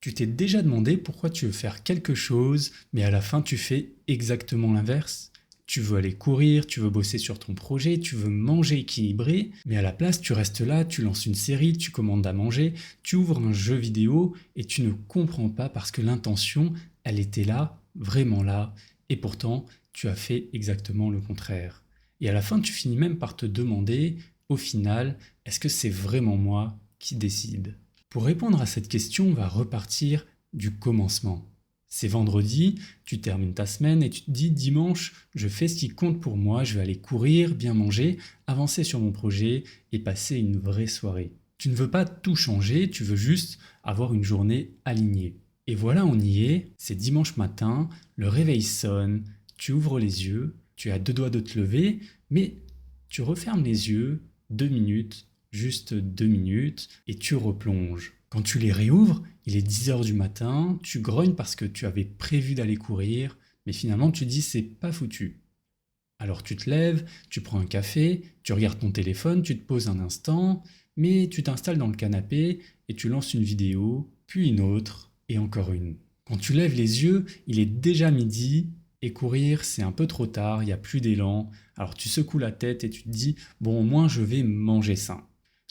Tu t'es déjà demandé pourquoi tu veux faire quelque chose, mais à la fin tu fais exactement l'inverse? Tu veux aller courir, tu veux bosser sur ton projet, tu veux manger équilibré, mais à la place tu restes là, tu lances une série, tu commandes à manger, tu ouvres un jeu vidéo et tu ne comprends pas parce que l'intention, elle était là, vraiment là, et pourtant tu as fait exactement le contraire. Et à la fin tu finis même par te demander, au final, est-ce que c'est vraiment moi qui décide? Pour répondre à cette question, on va repartir du commencement. C'est vendredi, tu termines ta semaine et tu te dis dimanche, je fais ce qui compte pour moi, je vais aller courir, bien manger, avancer sur mon projet et passer une vraie soirée. Tu ne veux pas tout changer, tu veux juste avoir une journée alignée. Et voilà, on y est, c'est dimanche matin, le réveil sonne, tu ouvres les yeux, tu as deux doigts de te lever, mais tu refermes les yeux 2 minutes, juste 2 minutes, et tu replonges. Quand tu les réouvres, il est 10 heures du matin, tu grognes parce que tu avais prévu d'aller courir, mais finalement tu dis c'est pas foutu. Alors tu te lèves, tu prends un café, tu regardes ton téléphone, tu te poses un instant, mais tu t'installes dans le canapé et tu lances une vidéo, puis une autre, et encore une. Quand tu lèves les yeux, il est déjà midi, et courir c'est un peu trop tard, il n'y a plus d'élan, alors tu secoues la tête et tu te dis bon au moins je vais manger sain.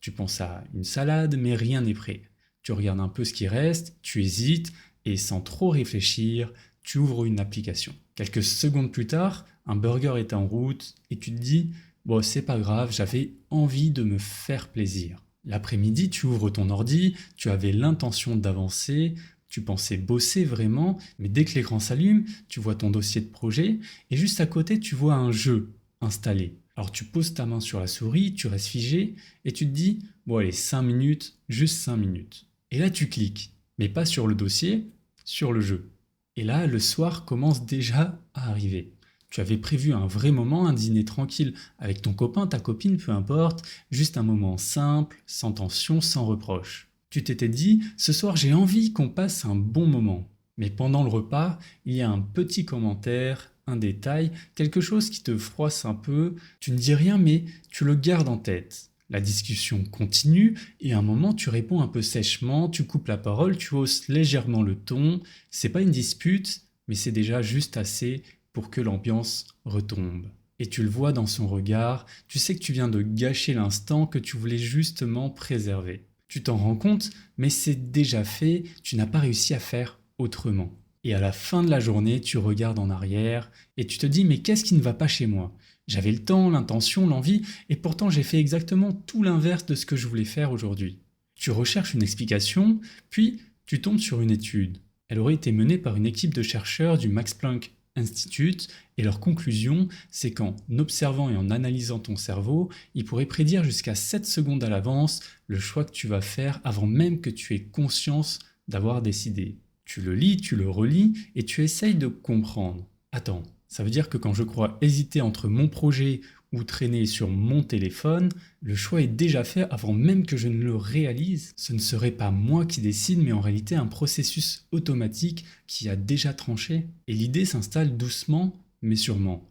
Tu penses à une salade, mais rien n'est prêt. Tu regardes un peu ce qui reste, tu hésites, et sans trop réfléchir, tu ouvres une application. Quelques secondes plus tard, un burger est en route, et tu te dis bon, c'est pas grave, j'avais envie de me faire plaisir. L'après-midi, tu ouvres ton ordi, tu avais l'intention d'avancer, tu pensais bosser vraiment, mais dès que l'écran s'allume, tu vois ton dossier de projet, et juste à côté, tu vois un jeu installé. Alors tu poses ta main sur la souris, tu restes figé, et tu te dis, bon allez, 5 minutes, juste 5 minutes. Et là tu cliques, mais pas sur le dossier, sur le jeu. Et là, le soir commence déjà à arriver. Tu avais prévu un vrai moment, un dîner tranquille avec ton copain, ta copine, peu importe, juste un moment simple, sans tension, sans reproche. Tu t'étais dit, ce soir j'ai envie qu'on passe un bon moment. Mais pendant le repas, il y a un petit commentaire, un détail, quelque chose qui te froisse un peu, tu ne dis rien mais tu le gardes en tête. La discussion continue et à un moment tu réponds un peu sèchement, tu coupes la parole, tu hausses légèrement le ton, c'est pas une dispute, mais c'est déjà juste assez pour que l'ambiance retombe. Et tu le vois dans son regard, tu sais que tu viens de gâcher l'instant que tu voulais justement préserver. Tu t'en rends compte, mais c'est déjà fait, tu n'as pas réussi à faire autrement. Et à la fin de la journée, tu regardes en arrière et tu te dis mais qu'est-ce qui ne va pas chez moi? J'avais le temps, l'intention, l'envie, et pourtant j'ai fait exactement tout l'inverse de ce que je voulais faire aujourd'hui. Tu recherches une explication, puis tu tombes sur une étude. Elle aurait été menée par une équipe de chercheurs du Max Planck Institute, et leur conclusion, c'est qu'en observant et en analysant ton cerveau, ils pourraient prédire jusqu'à 7 secondes à l'avance le choix que tu vas faire avant même que tu aies conscience d'avoir décidé. Tu le lis, tu le relis, et tu essayes de comprendre. Attends, ça veut dire que quand je crois hésiter entre mon projet ou traîner sur mon téléphone, le choix est déjà fait avant même que je ne le réalise. Ce ne serait pas moi qui décide, mais en réalité un processus automatique qui a déjà tranché. Et l'idée s'installe doucement, mais sûrement.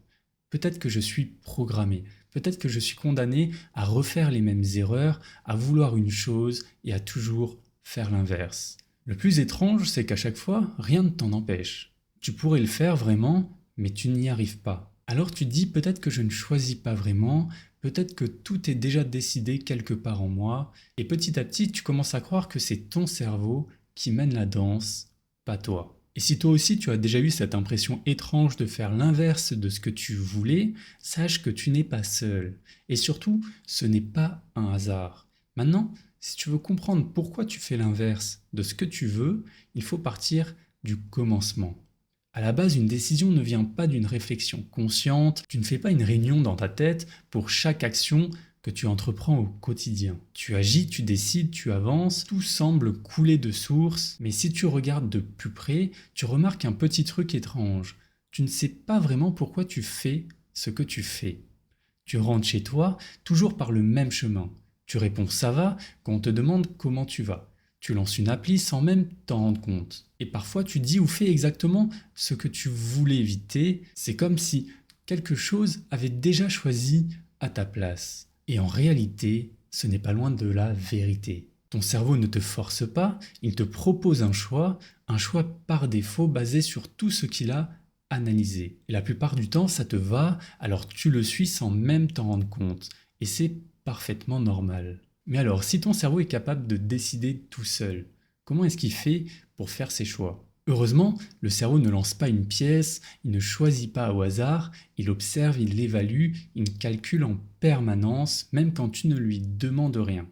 Peut-être que je suis programmé, peut-être que je suis condamné à refaire les mêmes erreurs, à vouloir une chose et à toujours faire l'inverse. Le plus étrange, c'est qu'à chaque fois, rien ne t'en empêche. Tu pourrais le faire vraiment, mais tu n'y arrives pas. Alors tu te dis peut-être que je ne choisis pas vraiment, peut-être que tout est déjà décidé quelque part en moi, et petit à petit tu commences à croire que c'est ton cerveau qui mène la danse, pas toi. Et si toi aussi tu as déjà eu cette impression étrange de faire l'inverse de ce que tu voulais, sache que tu n'es pas seul. Et surtout, ce n'est pas un hasard. Maintenant, si tu veux comprendre pourquoi tu fais l'inverse de ce que tu veux, il faut partir du commencement. À la base, une décision ne vient pas d'une réflexion consciente, tu ne fais pas une réunion dans ta tête pour chaque action que tu entreprends au quotidien. Tu agis, tu décides, tu avances, tout semble couler de source, mais si tu regardes de plus près, tu remarques un petit truc étrange. Tu ne sais pas vraiment pourquoi tu fais ce que tu fais. Tu rentres chez toi, toujours par le même chemin. Tu réponds ça va quand on te demande comment tu vas. Tu lances une appli sans même t'en rendre compte. Et parfois tu dis ou fais exactement ce que tu voulais éviter. C'est comme si quelque chose avait déjà choisi à ta place. Et en réalité, ce n'est pas loin de la vérité. Ton cerveau ne te force pas, il te propose un choix par défaut basé sur tout ce qu'il a analysé. Et la plupart du temps, ça te va, alors tu le suis sans même t'en rendre compte. Et c'est parfaitement normal. Mais alors, si ton cerveau est capable de décider tout seul, comment est-ce qu'il fait pour faire ses choix? Heureusement, le cerveau ne lance pas une pièce, il ne choisit pas au hasard, il observe, il évalue, il calcule en permanence, même quand tu ne lui demandes rien.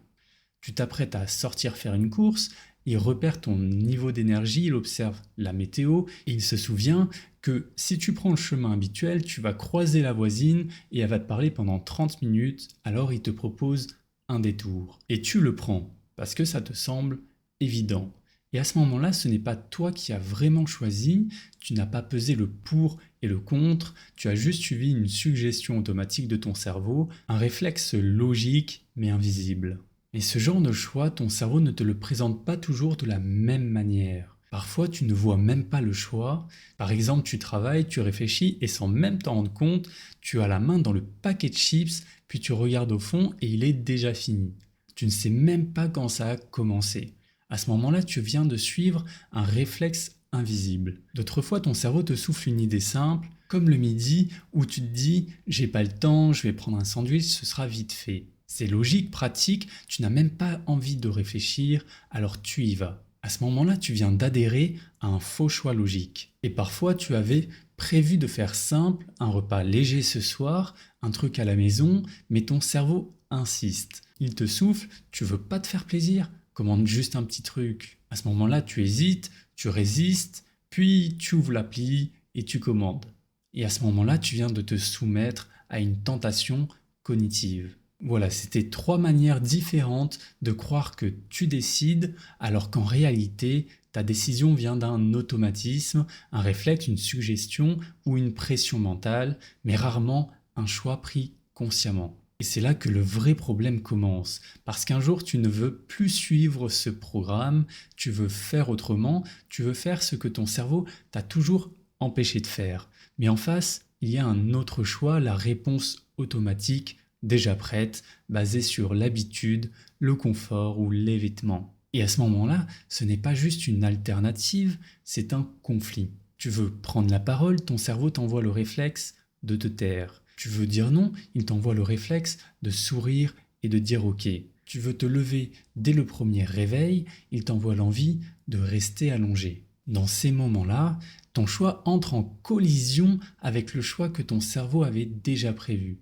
Tu t'apprêtes à sortir faire une course, il repère ton niveau d'énergie, il observe la météo et il se souvient que si tu prends le chemin habituel, tu vas croiser la voisine et elle va te parler pendant 30 minutes, alors il te propose un détour. Et tu le prends parce que ça te semble évident. Et à ce moment-là, ce n'est pas toi qui as vraiment choisi, tu n'as pas pesé le pour et le contre, tu as juste suivi une suggestion automatique de ton cerveau, un réflexe logique mais invisible. Et ce genre de choix, ton cerveau ne te le présente pas toujours de la même manière. Parfois, tu ne vois même pas le choix. Par exemple, tu travailles, tu réfléchis et sans même t'en rendre compte, tu as la main dans le paquet de chips, puis tu regardes au fond et il est déjà fini. Tu ne sais même pas quand ça a commencé. À ce moment-là, tu viens de suivre un réflexe invisible. D'autres fois, ton cerveau te souffle une idée simple, comme le midi, où tu te dis « j'ai pas le temps, je vais prendre un sandwich, ce sera vite fait ». C'est logique, pratique, tu n'as même pas envie de réfléchir, alors tu y vas. À ce moment-là, tu viens d'adhérer à un faux choix logique. Et parfois, tu avais prévu de faire simple, un repas léger ce soir, un truc à la maison, mais ton cerveau insiste. Il te souffle, tu veux pas te faire plaisir, commande juste un petit truc. À ce moment-là, tu hésites, tu résistes, puis tu ouvres l'appli et tu commandes. Et à ce moment-là, tu viens de te soumettre à une tentation cognitive. Voilà, c'était 3 manières différentes de croire que tu décides, alors qu'en réalité, ta décision vient d'un automatisme, un réflexe, une suggestion ou une pression mentale, mais rarement un choix pris consciemment. Et c'est là que le vrai problème commence, parce qu'un jour tu ne veux plus suivre ce programme, tu veux faire autrement, tu veux faire ce que ton cerveau t'a toujours empêché de faire. Mais en face, il y a un autre choix, la réponse automatique, déjà prête, basée sur l'habitude, le confort ou les vêtements. Et à ce moment-là, ce n'est pas juste une alternative, c'est un conflit. Tu veux prendre la parole, ton cerveau t'envoie le réflexe de te taire. Tu veux dire non, il t'envoie le réflexe de sourire et de dire ok. Tu veux te lever dès le premier réveil, il t'envoie l'envie de rester allongé. Dans ces moments-là, ton choix entre en collision avec le choix que ton cerveau avait déjà prévu.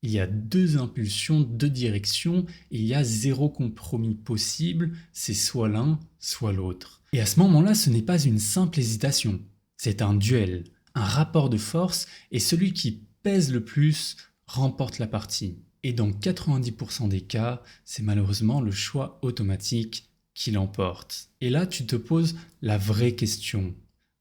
Il y a 2 impulsions, 2 directions, et il y a 0 compromis possible, c'est soit l'un, soit l'autre. Et à ce moment-là, ce n'est pas une simple hésitation, c'est un duel, un rapport de force, et celui qui pèse le plus remporte la partie. Et dans 90% des cas, c'est malheureusement le choix automatique qui l'emporte. Et là, tu te poses la vraie question.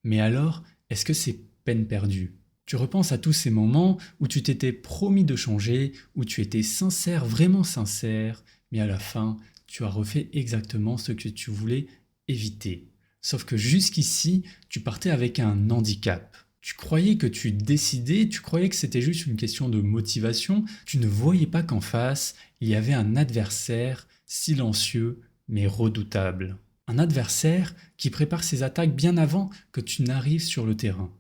Mais alors, est-ce que c'est peine perdue ? Tu repenses à tous ces moments où tu t'étais promis de changer, où tu étais sincère, vraiment sincère, mais à la fin, tu as refait exactement ce que tu voulais éviter. Sauf que jusqu'ici, tu partais avec un handicap. Tu croyais que tu décidais, tu croyais que c'était juste une question de motivation, tu ne voyais pas qu'en face, il y avait un adversaire silencieux mais redoutable. Un adversaire qui prépare ses attaques bien avant que tu n'arrives sur le terrain.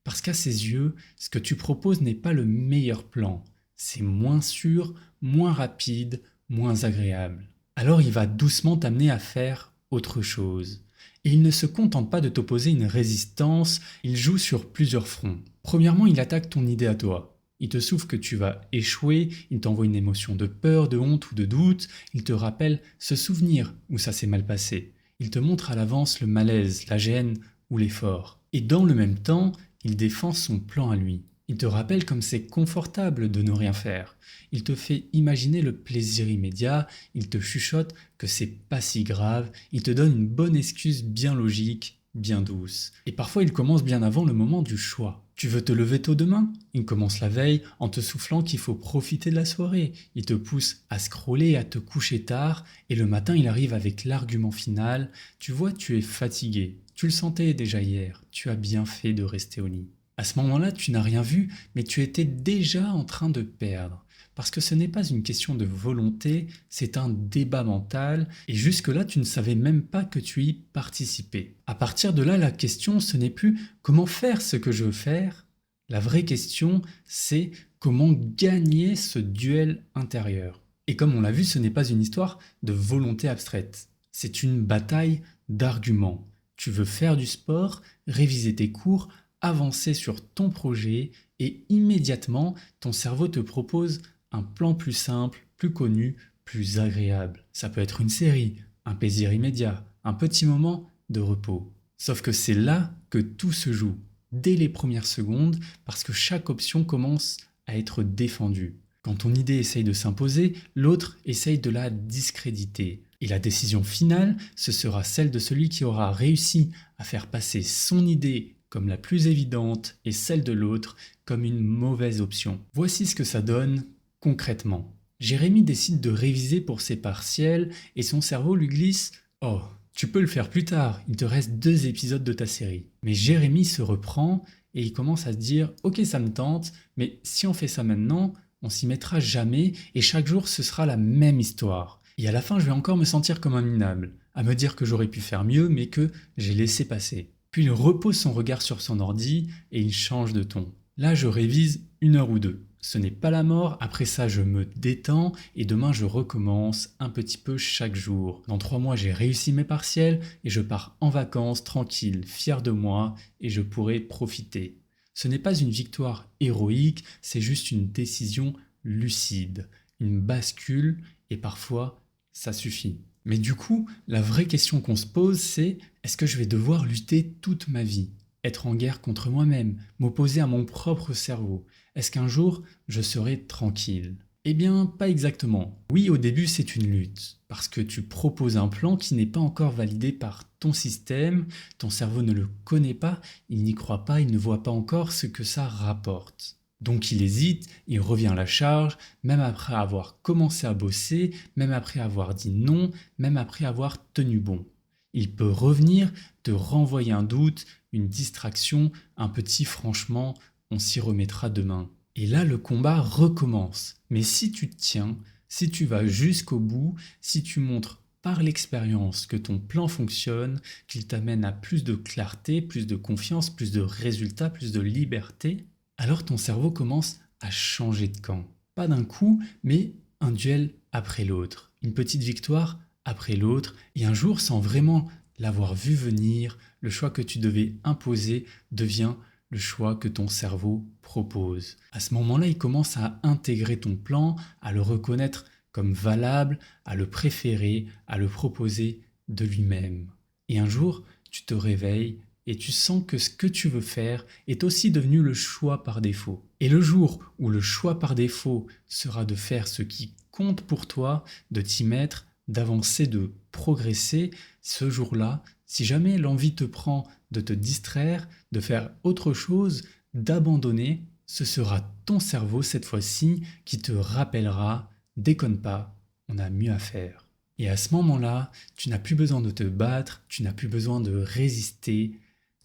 Parce qu'à ses yeux, ce que tu proposes n'est pas le meilleur plan. C'est moins sûr, moins rapide, moins agréable. Alors il va doucement t'amener à faire autre chose. Et il ne se contente pas de t'opposer une résistance, il joue sur plusieurs fronts. Premièrement, il attaque ton idée à toi. Il te souffle que tu vas échouer, il t'envoie une émotion de peur, de honte ou de doute, il te rappelle ce souvenir où ça s'est mal passé. Il te montre à l'avance le malaise, la gêne ou l'effort. Et dans le même temps, il défend son plan à lui. Il te rappelle comme c'est confortable de ne rien faire. Il te fait imaginer le plaisir immédiat, il te chuchote que c'est pas si grave, il te donne une bonne excuse bien logique, bien douce. Et parfois il commence bien avant le moment du choix. Tu veux te lever tôt demain ? Il commence la veille en te soufflant qu'il faut profiter de la soirée. Il te pousse à scroller et à te coucher tard, et le matin il arrive avec l'argument final. Tu vois, tu es fatigué. Tu le sentais déjà hier, tu as bien fait de rester au lit. À ce moment-là, tu n'as rien vu, mais tu étais déjà en train de perdre. Parce que ce n'est pas une question de volonté, c'est un débat mental, et jusque-là, tu ne savais même pas que tu y participais. À partir de là, la question, ce n'est plus comment faire ce que je veux faire. La vraie question, c'est comment gagner ce duel intérieur. Et comme on l'a vu, ce n'est pas une histoire de volonté abstraite. C'est une bataille d'arguments. Tu veux faire du sport, réviser tes cours, avancer sur ton projet, et immédiatement, ton cerveau te propose un plan plus simple, plus connu, plus agréable. Ça peut être une série, un plaisir immédiat, un petit moment de repos. Sauf que c'est là que tout se joue, dès les premières secondes, parce que chaque option commence à être défendue. Quand ton idée essaye de s'imposer, l'autre essaye de la discréditer. Et la décision finale, ce sera celle de celui qui aura réussi à faire passer son idée comme la plus évidente et celle de l'autre comme une mauvaise option. Voici ce que ça donne concrètement. Jérémy décide de réviser pour ses partiels et son cerveau lui glisse « Oh, tu peux le faire plus tard, il te reste 2 épisodes de ta série. » Mais Jérémy se reprend et il commence à se dire « Ok, ça me tente, mais si on fait ça maintenant, on s'y mettra jamais et chaque jour ce sera la même histoire. Et à la fin, je vais encore me sentir comme un minable, à me dire que j'aurais pu faire mieux mais que j'ai laissé passer. » Puis il repose son regard sur son ordi et il change de ton. Là, je révise 1 heure ou 2. Ce n'est pas la mort, après ça je me détends et demain je recommence un petit peu chaque jour. Dans 3 mois j'ai réussi mes partiels et je pars en vacances tranquille, fier de moi et je pourrai profiter. Ce n'est pas une victoire héroïque, c'est juste une décision lucide, une bascule et parfois ça suffit. Mais du coup, la vraie question qu'on se pose, c'est est-ce que je vais devoir lutter toute ma vie ? Être en guerre contre moi-même, m'opposer à mon propre cerveau. Est-ce qu'un jour, je serai tranquille ? Eh bien, pas exactement. Oui, au début, c'est une lutte, parce que tu proposes un plan qui n'est pas encore validé par ton système, ton cerveau ne le connaît pas, il n'y croit pas, il ne voit pas encore ce que ça rapporte. Donc il hésite, il revient à la charge, même après avoir commencé à bosser, même après avoir dit non, même après avoir tenu bon. Il peut revenir, te renvoyer un doute, une distraction, un petit franchement, on s'y remettra demain. Et là, le combat recommence. Mais si tu te tiens, si tu vas jusqu'au bout, si tu montres par l'expérience que ton plan fonctionne, qu'il t'amène à plus de clarté, plus de confiance, plus de résultats, plus de liberté, alors ton cerveau commence à changer de camp. Pas d'un coup, mais un duel après l'autre. Une petite victoire après l'autre. Et un jour, sans vraiment l'avoir vu venir, le choix que tu devais imposer devient le choix que ton cerveau propose. À ce moment-là, il commence à intégrer ton plan, à le reconnaître comme valable, à le préférer, à le proposer de lui-même. Et un jour, tu te réveilles et tu sens que ce que tu veux faire est aussi devenu le choix par défaut. Et le jour où le choix par défaut sera de faire ce qui compte pour toi, de t'y mettre, d'avancer, de progresser, ce jour-là, si jamais l'envie te prend de te distraire, de faire autre chose, d'abandonner, ce sera ton cerveau cette fois-ci qui te rappellera « déconne pas, on a mieux à faire ». Et à ce moment-là, tu n'as plus besoin de te battre, tu n'as plus besoin de résister,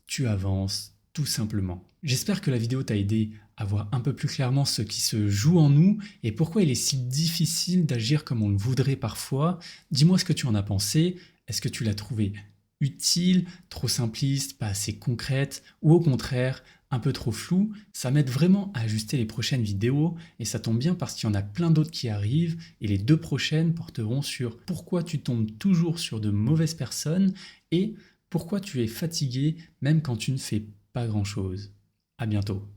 tu avances tout simplement. J'espère que la vidéo t'a aidé à voir un peu plus clairement ce qui se joue en nous et pourquoi il est si difficile d'agir comme on le voudrait parfois. Dis-moi ce que tu en as pensé. Est-ce que tu l'as trouvé utile, trop simpliste, pas assez concrète ou au contraire un peu trop flou? Ça m'aide vraiment à ajuster les prochaines vidéos et ça tombe bien parce qu'il y en a plein d'autres qui arrivent et les 2 prochaines porteront sur pourquoi tu tombes toujours sur de mauvaises personnes et pourquoi tu es fatigué même quand tu ne fais pas grand-chose. À bientôt.